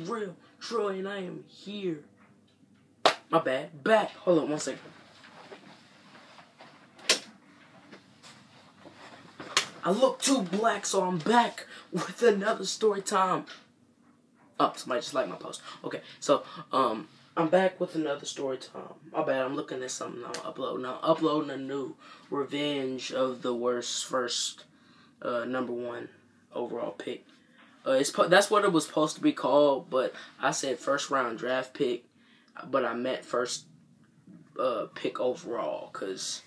Real Troy, and I am here. My bad. Back. Hold on 1 second. I look too black, so I'm back with another story time. Oh, somebody just liked my post. Okay, so I'm back with another story time. My bad. I'm looking at something I'm uploading. I'm uploading a new Revenge of the Worst first #1 overall pick. That's what it was supposed to be called, but I said first round draft pick, but I meant first pick overall, because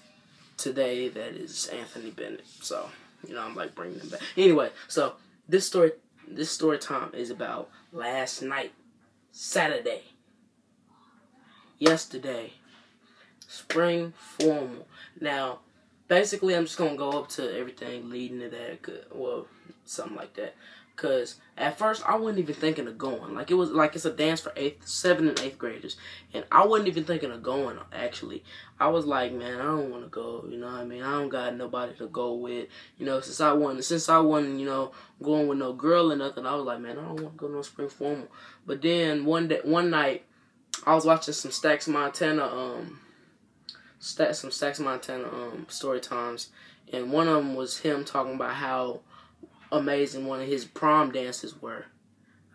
today that is Anthony Bennett. So, you know, I'm like bringing him back. Anyway, so this story time is about last night, Saturday, yesterday, spring formal. Now, basically, I'm just gonna go up to everything leading to that, well, something like that. Cause at first I wasn't even thinking of going. Like it's a dance for 7th and 8th graders, and I wasn't even thinking of going. Actually, I was like, man, I don't want to go. You know what I mean? I don't got nobody to go with. You know, since I wasn't, you know, going with no girl or nothing, I was like, man, I don't want to go to no spring formal. But then one night, I was watching some Stacks Montana story times, and one of them was him talking about how amazing one of his prom dances were.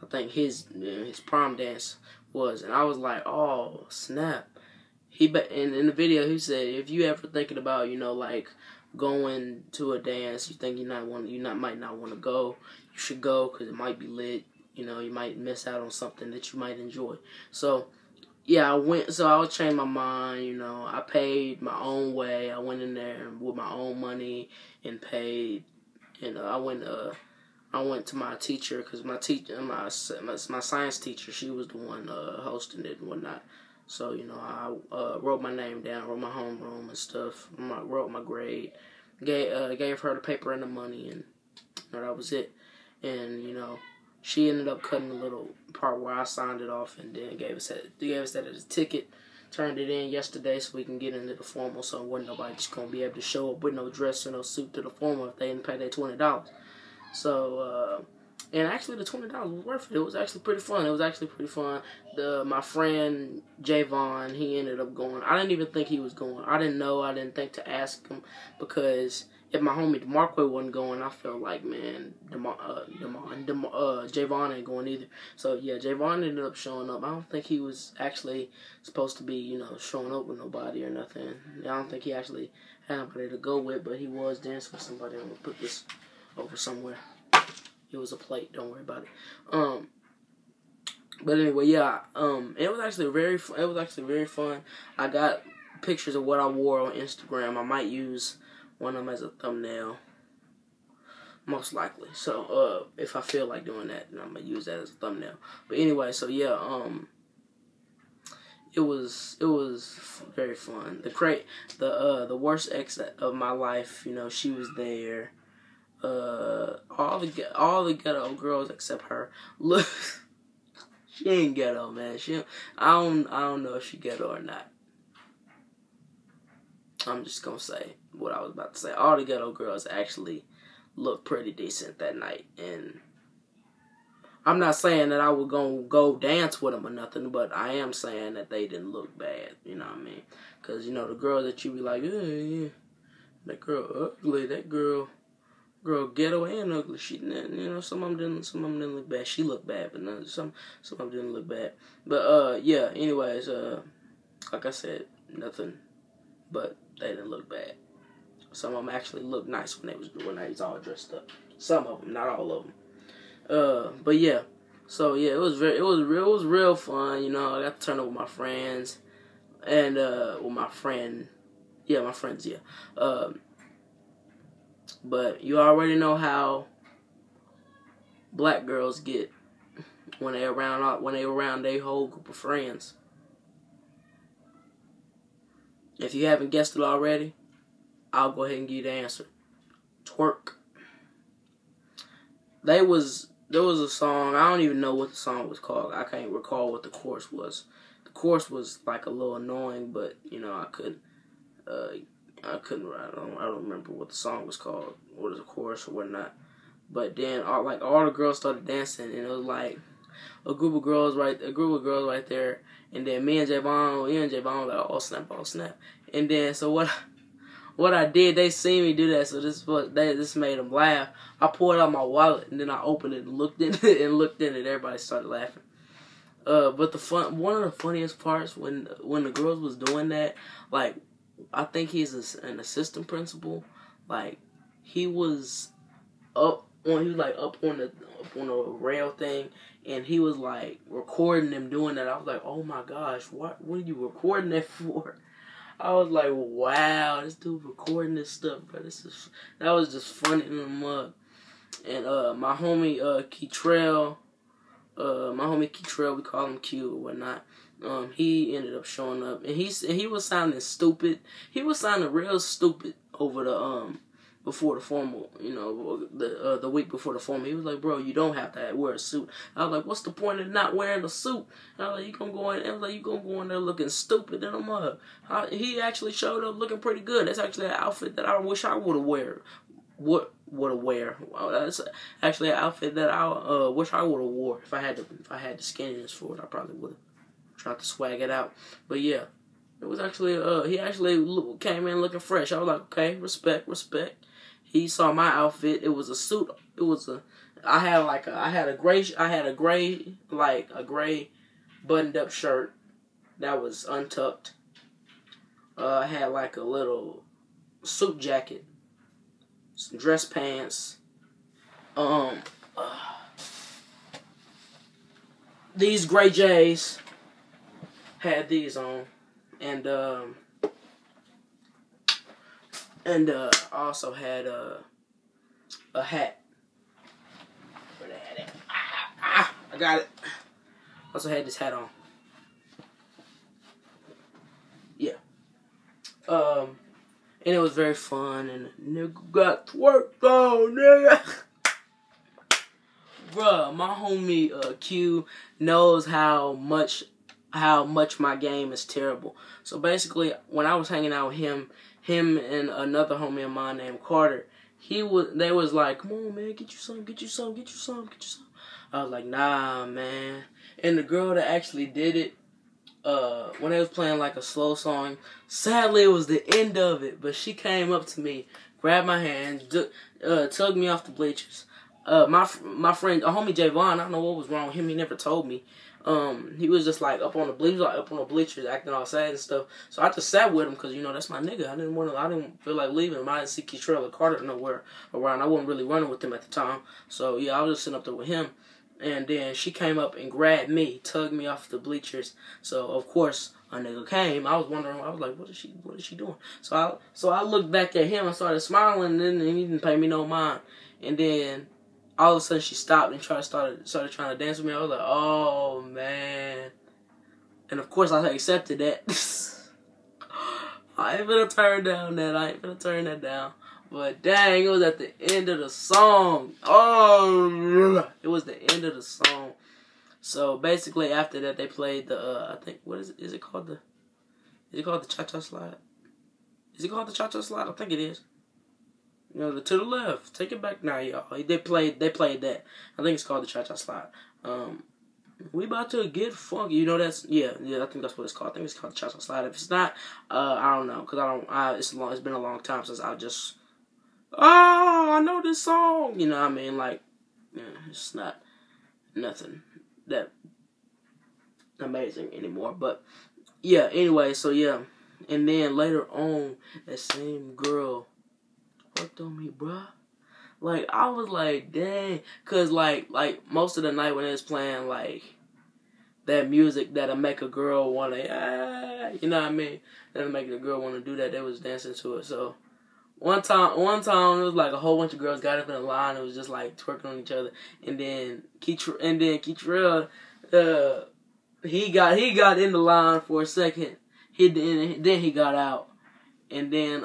I think his prom dance was, and I was like, oh snap. And in the video he said, if you ever thinking about, you know, like going to a dance, you think might not want to go, you should go, because it might be lit. You know, you might miss out on something that you might enjoy. So yeah, I went. So I was changing my mind. You know, I paid my own way. I went in there with my own money and paid. And I went to my teacher, because my science teacher, she was the one hosting it and whatnot. So, you know, I wrote my name down, wrote my homeroom and stuff, wrote my grade, gave her the paper and the money, and you know, that was it. And, you know, she ended up cutting a little part where I signed it off, and then gave us that as a ticket. Turned it in yesterday so we can get into the formal, so wasn't nobody just gonna be able to show up with no dress or no suit to the formal if they didn't pay their $20. So and actually the $20 was worth it. It was actually pretty fun. My friend Javon, he ended up going. I didn't even think he was going. I didn't know. I didn't think to ask him, because if my homie DeMarque wasn't going, I felt like, man, Javon ain't going either. So yeah, Javon ended up showing up. I don't think he was actually supposed to be, you know, showing up with nobody or nothing. I don't think he actually had nobody to go with, but he was dancing with somebody. I'm gonna put this over somewhere. It was a plate. Don't worry about it. But anyway, yeah. It was actually very fun. I got pictures of what I wore on Instagram. I might use one of them as a thumbnail, most likely. So, if I feel like doing that, then I'm gonna use that as a thumbnail. But anyway, so yeah, it was very fun. The worst ex of my life, you know, she was there. All the ghetto girls except her. Look, she ain't ghetto, man. I don't know if she ghetto or not. I'm just gonna say what I was about to say. All the ghetto girls actually looked pretty decent that night, and I'm not saying that I was gonna go dance with them or nothing, but I am saying that they didn't look bad. You know what I mean? Because, you know, the girl that you be like, yeah, that girl ugly, that girl ghetto and ugly. She, you know, some of them didn't look bad. She looked bad, but some of them didn't look bad. But yeah. Anyways, like I said, nothing, but they didn't look bad. Some of them actually looked nice when they was all dressed up. Some of them, not all of them. But yeah, So yeah, it was real fun. You know, I got to turn up with my friends and with my friend, yeah, my friends, yeah. But you already know how black girls get when they around their whole group of friends. If you haven't guessed it already, I'll go ahead and give you the answer. Twerk. There was a song, I don't even know what the song was called. I can't recall what the chorus was. The chorus was like a little annoying, but you know, I couldn't I don't remember what the song was called, what was the chorus or whatnot. But then all the girls started dancing, and it was like a group of girls right there, and then me and Javon were like, oh snap. And then so what I did, they seen me do that, so this made them laugh. I pulled out my wallet and then I opened it and looked in it. Everybody started laughing. But one of the funniest parts when the girls was doing that, like, I think he's an assistant principal. Like, he was up on the rail thing, and he was like recording them doing that. I was like, oh my gosh, what are you recording that for? I was like, wow, this dude recording this stuff, bro. That was just funny in the mug. And my homie Keytrell, we call him Q or whatnot. He ended up showing up, and he was sounding stupid. He was sounding real stupid over the before the formal, you know, the week before the formal. He was like, bro, you don't have to wear a suit. I was like, what's the point of not wearing a suit? And I was like, you gonna go in there looking stupid in a mug. He actually showed up looking pretty good. That's actually an outfit that I wish I would have wear. That's actually an outfit that I wish I would have wore if I had the skinniness for it. I probably would have tried to swag it out. But yeah, it was actually he actually came in looking fresh. I was like, okay, respect. He saw my outfit. It was a suit. I had a gray buttoned up shirt that was untucked. I had like a little suit jacket, some dress pants. These gray J's, had these on, and I also had a hat. Where the hat at? I got it. Also had this hat on. Yeah. And it was very fun, and the nigga got twerked on, nigga. Bruh, my homie Q knows how much my game is terrible. So basically, when I was hanging out with him and another homie of mine named Carter, they was like, come on, man, get you some. I was like, nah, man. And the girl that actually did it, when they was playing like a slow song, sadly it was the end of it, but she came up to me, grabbed my hand, tugged me off the bleachers. My friend, a homie Javon, I don't know what was wrong with him, he never told me. He was just like up on the bleachers, acting all sad and stuff. So I just sat with him because, you know, that's my nigga. I didn't feel like leaving him. I didn't see Keytrell or Carter nowhere around. I wasn't really running with him at the time. So yeah, I was just sitting up there with him. And then she came up and grabbed me, tugged me off the bleachers. So of course a nigga came. I was wondering. I was like, what is she doing? So I looked back at him and started smiling, and then he didn't pay me no mind. And then all of a sudden she stopped and started trying to dance with me. I was like, oh man. And of course I accepted that. I ain't gonna turn that down. But dang, it was at the end of the song. Oh, it was the end of the song. So basically after that they played the I think, what is it? Is it called the Cha-Cha Slide? Is it called the Cha-Cha Slide? I think it is. You know, to the left. Take it back now, y'all. They played that. I think it's called the Cha-Cha Slide. We about to get funky. You know, yeah, I think that's what it's called. I think it's called the Cha-Cha Slide. If it's not, I don't know, because it's been a long time since I know this song. You know what I mean? Like, yeah, it's not nothing that amazing anymore. But yeah, anyway, so yeah. And then later on, that same girl worked on me, bruh. Like, I was like, dang. Because, like most of the night when it was playing, like, that music that'll make a girl want to, you know what I mean? That'll make a girl want to do that. They was dancing to it. So, one time, it was like a whole bunch of girls got up in a line. It was just, like, twerking on each other. And then Keytrell, he got in the line for a second. Then he got out. And then,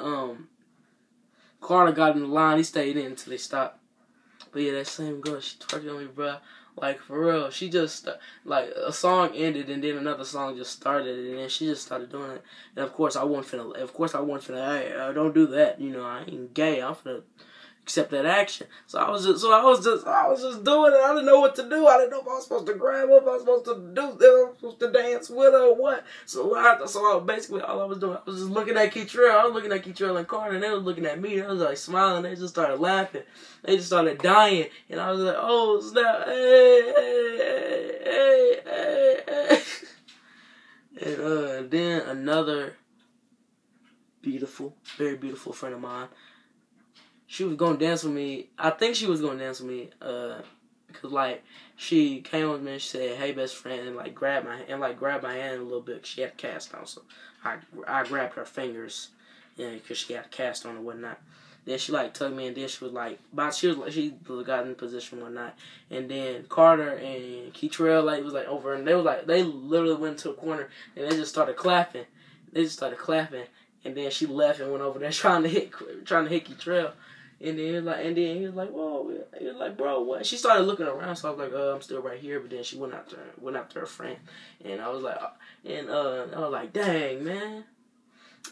Carter got in the line. He stayed in until they stopped. But yeah, that same girl, she twerking on me, bruh. Like, for real. She just, like, a song ended and then another song just started and then she just started doing it. And of course I wasn't finna, hey, don't do that. You know, I ain't gay. I'm finna accept that action. So I was just doing it. I didn't know what to do. I didn't know if I was supposed to grab her, if I was supposed to do, if I was supposed to dance with her or what. Basically all I was doing, I was just looking at Keytrell. I was looking at Keytrell and Carter, and they was looking at me. They was like smiling. They just started laughing. They just started dying, and I was like, oh snap, hey. And then another very beautiful friend of mine. She was gonna dance with me. I think she was gonna dance with me, because like she came with me and she said, "Hey, best friend," and like grabbed my hand a little bit. She had a cast on, so I grabbed her fingers, because she had a cast on and whatnot. Then she like tugged me, and then she got in position one night, and then Carter and Keytrell was like over, and they literally went to a corner and they just started clapping. And then she left and went over there trying to hit Keytrell. And then he was like, whoa. He was like, bro, what? She started looking around, so I was like, I'm still right here. But then she went after her friend, and I was like, dang, man.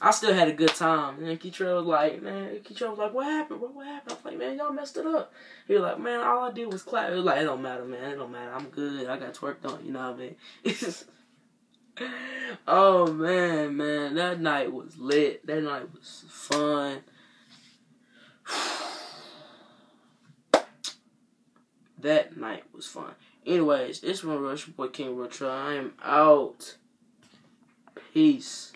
I still had a good time. And then Keytrell was like, what happened, bro? What happened? I was like, man, y'all messed it up. He was like, man, all I did was clap. It was like, it don't matter, man. It don't matter. I'm good. I got twerked on. You know what I mean? Oh man, that night was lit. That night was fun. That night was fun. Anyways, it's your boy King Rotra. I am out. Peace.